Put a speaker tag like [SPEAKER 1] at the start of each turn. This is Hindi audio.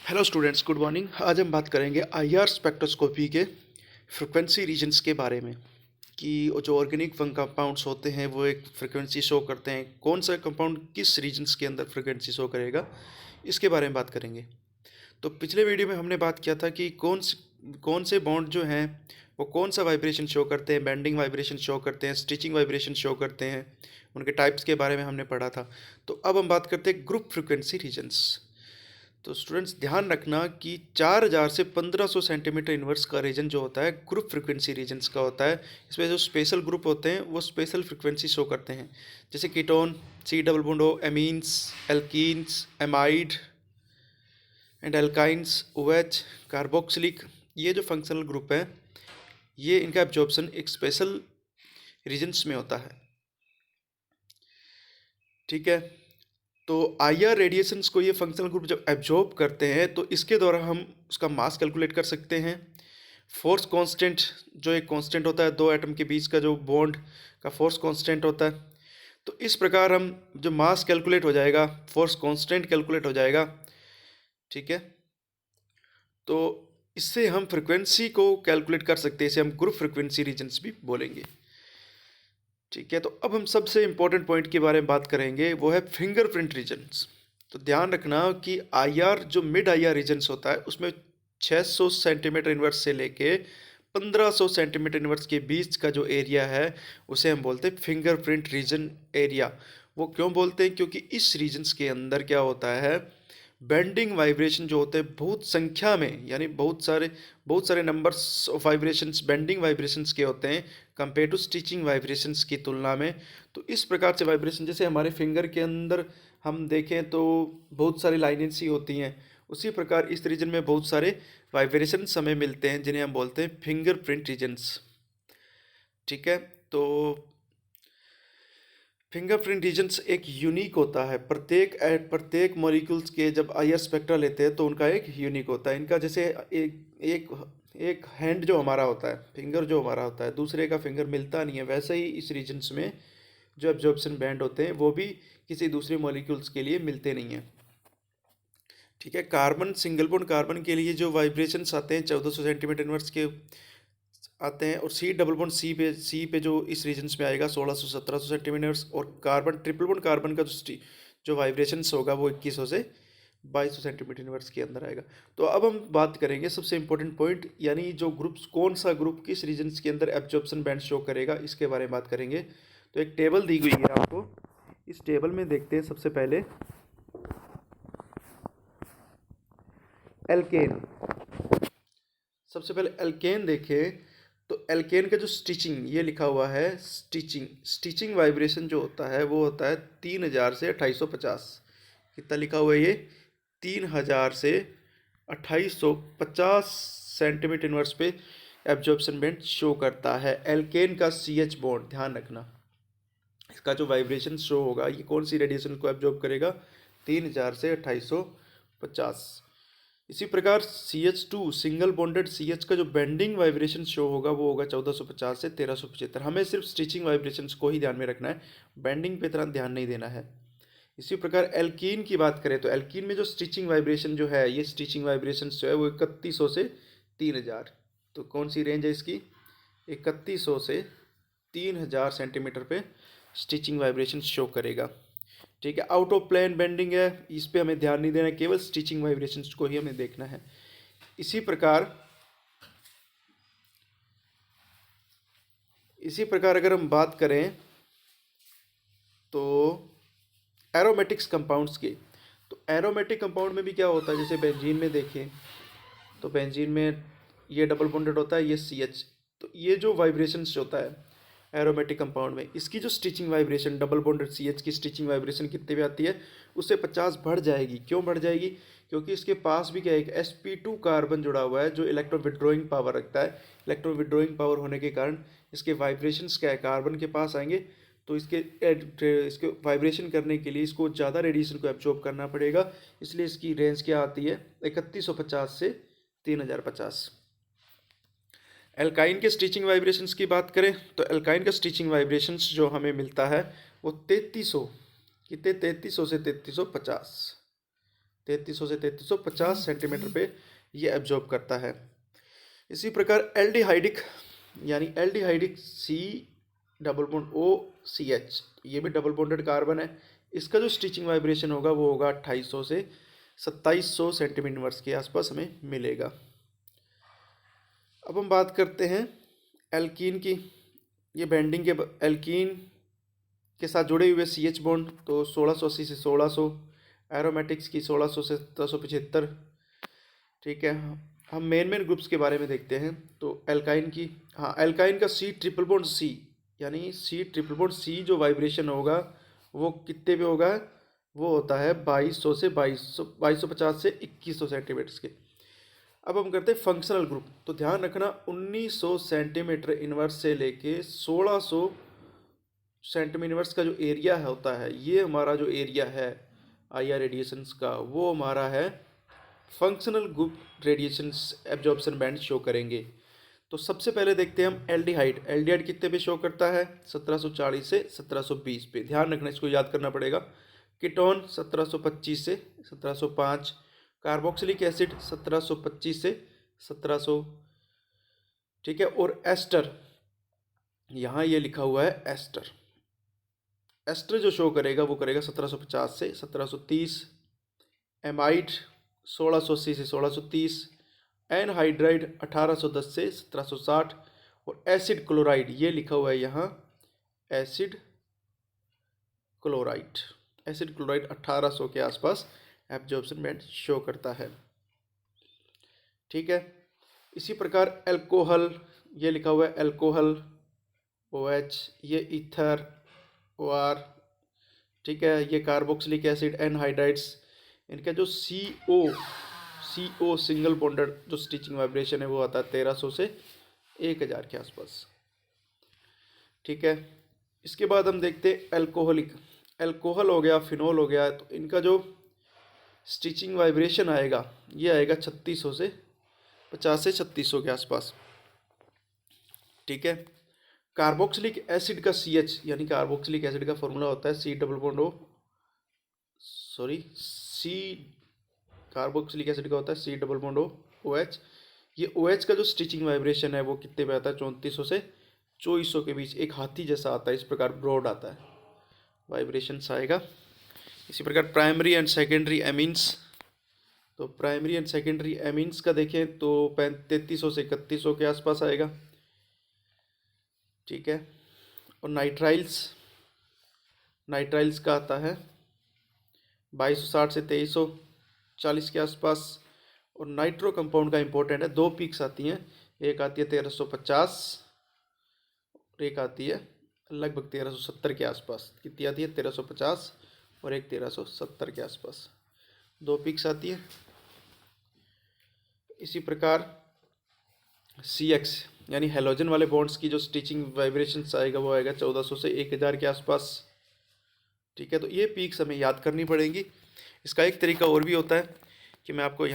[SPEAKER 1] Hello students, good morning. आज हम बात करेंगे आईआर स्पेक्ट्रोस्कोपी के फ्रिक्वेंसी रीजन्स के बारे में कि वो जो ऑर्गेनिक कंपाउंड्स होते हैं वो एक फ्रिक्वेंसी शो करते हैं। कौन सा कंपाउंड किस रीजन्स के अंदर फ्रिक्वेंसी शो करेगा, इसके बारे में बात करेंगे। तो पिछले वीडियो में हमने बात किया था कि कौन से बॉन्ड जो हैं वो कौन सा वाइब्रेशन शो करते हैं, बेंडिंग वाइब्रेशन शो करते हैं, स्टिचिंग वाइब्रेशन शो करते हैं, उनके टाइप्स के बारे में हमने पढ़ा था। तो अब हम बात करते हैं ग्रुप फ्रिक्वेंसी रीजन्स। तो स्टूडेंट्स ध्यान रखना कि 4000 से 1500 सेंटीमीटर इन्वर्स का रीजन जो होता है ग्रुप फ्रिक्वेंसी रीजन्स का होता है। इसमें जो स्पेशल ग्रुप होते हैं वो स्पेशल फ्रिक्वेंसी शो करते हैं, जैसे ketone, C double bond O, amines, alkenes, amide and alkynes, OH, carboxylic. ये जो फंक्शनल ग्रुप है ये इनका एब्जॉर्प्शन एक स्पेशल रीजन्स में होता है। ठीक है, तो आईआर रेडिएशंस को ये फंक्शनल ग्रुप जब एब्जॉर्ब करते हैं तो इसके द्वारा हम उसका मास कैलकुलेट कर सकते हैं। फोर्स कांस्टेंट जो एक कांस्टेंट होता है, दो एटम के बीच का जो बॉन्ड का फोर्स कांस्टेंट होता है। तो इस प्रकार हम जो मास कैलकुलेट हो जाएगा, फोर्स कांस्टेंट कैलकुलेट हो जाएगा। ठीक है, तो इससे हम फ्रिक्वेंसी को कैलकुलेट कर सकते हैं, इसे हम ग्रुप फ्रिक्वेंसी रीजन्स भी बोलेंगे। ठीक है, तो अब हम सबसे इम्पोर्टेंट पॉइंट के बारे में बात करेंगे, वो है फिंगरप्रिंट रीजन्स। तो ध्यान रखना कि आईआर जो मिड आईआर रीजन्स होता है उसमें 600 सेंटीमीटर इनवर्स से लेके 1500 सेंटीमीटर इनवर्स के बीच का जो एरिया है उसे हम बोलते हैं फिंगरप्रिंट रीजन एरिया। वो क्यों बोलते हैं? क्योंकि इस रीजन्स के अंदर क्या होता है, बेंडिंग वाइब्रेशन जो होते हैं बहुत संख्या में, यानी बहुत सारे numbers of vibrations bending vibrations के होते हैं कंपेयर टू स्टिचिंग वाइब्रेशंस की तुलना में। तो इस प्रकार से वाइब्रेशन, जैसे हमारे फिंगर के अंदर हम देखें तो बहुत सारी लाइनें सी होती हैं, उसी प्रकार इस रीजन में बहुत सारे वाइब्रेशंस हमें मिलते हैं जिन्हें हम बोलते हैं फिंगरप्रिंट रीजन्स। ठीक है, तो फिंगरप्रिंट रीजन्स एक यूनिक होता है। प्रत्येक मॉलिक्यूल्स के जब आईआर स्पेक्ट्रा लेते हैं तो उनका एक यूनिक होता है। इनका जैसे एक एक हैंड जो हमारा होता है, फिंगर जो हमारा होता है, दूसरे का फिंगर मिलता नहीं है, वैसे ही इस रीजन्स में जो एब्जॉर्प्शन बैंड होते हैं वो भी किसी दूसरे मॉलिक्यूल्स के लिए मिलते नहीं हैं। ठीक है, कार्बन सिंगल बॉन्ड कार्बन के लिए जो वाइब्रेशंस आते हैं 1400 सेंटीमीटर इनवर्स के आते हैं, और सी डबल बॉन्ड सी पे जो इस रीजन्स में आएगा 1600-1700 सेंटीमीटर्स, और कार्बन ट्रिपल बॉन्ड कार्बन का जो वाइब्रेशंस होगा वो 2100 से 2200 सेंटीमीटर इनवर्स के अंदर आएगा। तो अब हम बात करेंगे सबसे इंपॉर्टेंट पॉइंट, यानी जो ग्रुप्स, कौन सा ग्रुप किस रीजन्स के अंदर एब्जॉर्प्शन बैंड शो करेगा, इसके बारे में बात करेंगे। तो एक टेबल दी हुई है आपको, इस टेबल में देखते हैं सबसे पहले एल्केन। सबसे पहले एल्केन देखें तो एल्केन का जो स्टिचिंग ये लिखा हुआ है, स्टिचिंग वाइब्रेशन जो होता है वो होता है 3000 से 2850। कितना लिखा हुआ है ये? 3000 से 2850 सेंटीमीटर इनवर्स पे एब्जॉर्प्शन बैंड शो करता है। एल्केन का सी एच बॉन्ड, ध्यान रखना, इसका जो वाइब्रेशन शो होगा ये कौन सी रेडिएशन को एब्जॉर्ब करेगा? 3000 से 2850। इसी प्रकार CH2 सिंगल बॉन्डेड CH का जो बेंडिंग वाइब्रेशन शो होगा वो होगा 1450 से 1375। हमें सिर्फ स्टिचिंग वाइब्रेशंस को ही ध्यान में रखना है, बेंडिंग पे इतना ध्यान नहीं देना है। इसी प्रकार एल्कीन की बात करें तो एल्कीन में जो स्टिचिंग वाइब्रेशन जो है, ये स्टिचिंग वाइब्रेशन जो है वो 3100 से 3000। तो कौन सी रेंज है इसकी? 3100 से 3000 सेंटीमीटर पे स्टिचिंग वाइब्रेशन शो करेगा। ठीक है, आउट ऑफ प्लेन बेंडिंग है, इस पे हमें ध्यान नहीं देना है, केवल स्टिचिंग वाइब्रेशंस को ही हमें देखना है। इसी प्रकार अगर हम बात करें तो एरोमेटिक्स कंपाउंड्स की, तो एरोमेटिक कंपाउंड में भी क्या होता है, जैसे बेंजीन में देखें तो बेंजीन में ये डबल बॉन्डेड होता है, ये CH। तो ये जो वाइब्रेशंस होता है एरोमेटिक कंपाउंड में, इसकी जो stitching vibration double bonded CH की स्टिचिंग वाइब्रेशन कितने भी आती है, उससे 50 बढ़ जाएगी। क्यों बढ़ जाएगी? क्योंकि इसके पास भी क्या है, एक sp2 कार्बन जुड़ा हुआ है जो इलेक्ट्रो विड्रॉइंग पावर रखता है। इलेक्ट्रो विड्रॉइंग पावर होने के कारण इसके वाइब्रेशंस क्या है, कार्बन के पास आएंगे, तो इसके वाइब्रेशन करने के लिए इसको ज़्यादा रेडिएशन को एब्जॉर्ब करना पड़ेगा, इसलिए इसकी रेंज क्या आती है, 3150 से 3050। एल्काइन के स्टिचिंग वाइब्रेशंस की बात करें तो एल्काइन का स्टिचिंग वाइब्रेशंस जो हमें मिलता है वो 3300, कितने, 3300 से 3350। 3300 से 3350 सेंटीमीटर पे ये एब्जॉर्ब करता है। इसी प्रकार एल्डिहाइडिक यानी aldehydic C double bond O C H, ये भी डबल बॉन्डेड कार्बन है। इसका जो स्टिचिंग वाइब्रेशन होगा वो होगा 2800 से 2700 सेंटीमीटर इनवर्स के आसपास हमें मिलेगा। अब हम बात करते हैं एल्कीन की। ये बेंडिंग के एल्कीन के साथ जुड़े हुए सी एच बॉन्ड, तो 1680 से 1600, एरोमेटिक्स की 1600 से 1775। ठीक है, हम मेन ग्रुप्स के बारे में देखते हैं। तो एल्काइन की, हाँ, एल्काइन का सी ट्रिपल बॉन्ड सी यानी सी ट्रिपल बॉन्ड सी जो वाइब्रेशन होगा वो कितने पे होगा, वो होता है 2200 से 2250 से 2100 सेंटीमीटर के। अब हम करते हैं फंक्शनल ग्रुप। तो ध्यान रखना 1900 सेंटीमीटर इनवर्स से लेके 1600 सेंटीमीटर इनवर्स का जो एरिया होता है, ये हमारा जो एरिया है आईआर रेडिएशंस का, वो हमारा है functional group radiations absorption band show करेंगे। तो सबसे पहले देखते हैं हम एल्डिहाइड। एल्डिहाइड कितने पे शो करता है, 1740 से 1720 पे। ध्यान रखना, इसको याद करना पड़ेगा। कीटोन 1725 से 1705, कार्बोक्सिलिक एसिड 1725 से 1700। ठीक है, और एस्टर, यहाँ ये लिखा हुआ है एस्टर। एस्टर जो शो करेगा वो करेगा 1750 से 1730। एमाइड 1680 से 1630, एनहाइड्राइड 1810 से 1760, और एसिड क्लोराइड ये लिखा हुआ है यहाँ एसिड क्लोराइड। एसिड क्लोराइड 1800 के आसपास एब्जॉर्प्शन बैंड शो करता है। ठीक है, इसी प्रकार एल्कोहल, ये लिखा हुआ है एल्कोहल OH, ये ईथर OR। ठीक है, ये कार्बोक्सिलिक एसिड एनहाइड्राइड्स, इनका जो CO सिंगल बॉन्डेड जो स्टिचिंग वाइब्रेशन है वो आता है 1300 से 1000 के आसपास। ठीक है, इसके बाद हम देखते हैं एल्कोहलिक। एल्कोहल हो गया, फिनोल हो गया, तो इनका जो स्टिचिंग वाइब्रेशन आएगा ये आएगा 3600 से 50 से 3600 के आसपास। ठीक है, कार्बोक्सिलिक एसिड का CH यानी कार्बोक्सिलिक एसिड का फॉर्मूला होता है C double bond O, carboxylic acid का होता है C डबल बॉन्ड OH। ये OH का जो स्टिचिंग वाइब्रेशन है वो कितने पे आता है, 3400 से 2400 के बीच। एक हाथी जैसा आता है, इस प्रकार ब्रॉड आता है वाइब्रेशंस आएगा। इसी प्रकार प्राइमरी एंड सेकेंडरी एमीन्स। तो प्राइमरी एंड सेकेंडरी एमीन्स का देखें तो 3300 से 3100 के आसपास आएगा। ठीक है, और नाइट्राइल्स का आता है 2260 से 2340 के आसपास। और नाइट्रो कंपाउंड का इंपॉर्टेंट है, दो पीक्स आती हैं, एक आती है 1350 और एक आती है लगभग 1370 के आसपास। कितनी आती है, 1350 और एक 1370 के आसपास, दो पीक्स आती है। इसी प्रकार CX यानी हेलोजन वाले बॉन्ड्स की जो स्टिचिंग वाइब्रेशंस आएगा वो आएगा 1400 से 1000 के आसपास। ठीक है, तो ये पीक्स हमें याद करनी पड़ेंगी। इसका एक तरीका और भी होता है कि मैं आपको यहाँ